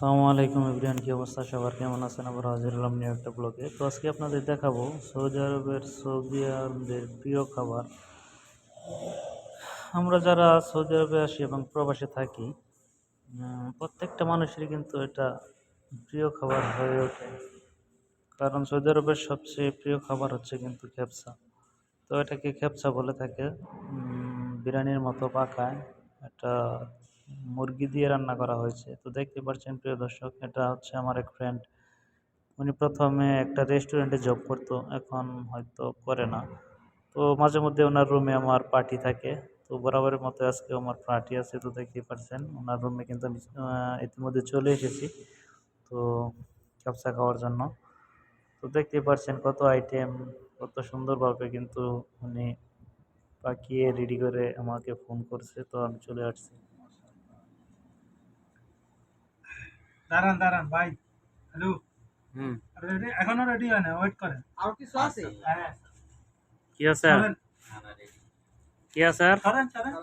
আসসালামু আলাইকুম এভরিওয়ান, কি অবস্থা সবার, কেমন আছেন? আবার হাজির হলাম নিউ একটা ব্লগে। তো আজকে আপনাদের দেখাবো সৌদি আরবের প্রিয় খাবার। আমরা যারা সৌদি আরবে আসি এবং প্রবাসে থাকি, প্রত্যেকটা মানুষেরই কিন্তু এটা প্রিয় খাবার হয়ে ওঠে। কারণ সৌদি আরবের সবচেয়ে প্রিয় খাবার হচ্ছে কিন্তু খেপসা। তো এটাকে খেপসা বলে থাকে। বিরিয়ানির মতো পাকায়, এটা মুরগি দিয়ে রান্না করা হয়েছে। তো দেখতে পাচ্ছেন প্রিয় দর্শক, এটা হচ্ছে আমার এক ফ্রেন্ড। উনি প্রথমে একটা রেস্টুরেন্টে জব করতো, এখন হয়তো করে না। তো মাঝে মধ্যে ওনার রুমে আমার পার্টি থাকে। তো বরাবরের মতো আজকে আমার পার্টি আছে। তো দেখতেই পাচ্ছেন ওনার রুমে কিন্তু আমি ইতিমধ্যে চলে এসেছি। তো ক্যাপসা খাওয়ার জন্য। তো দেখতেই পাচ্ছেন কত আইটেম, কত সুন্দরভাবে কিন্তু উনি পাকিয়ে রেডি করে আমাকে ফোন করছে। তো আমি চলে আসছি। দাঁড়ান দাঁড়ান ভাই। হ্যালো। হুম। রেডি এখনো রেডি হয় না, ওয়েট করেন। আর কিছু আছে? হ্যাঁ। কি আছে? চলেন কি আছে আর? চলেন চলেন।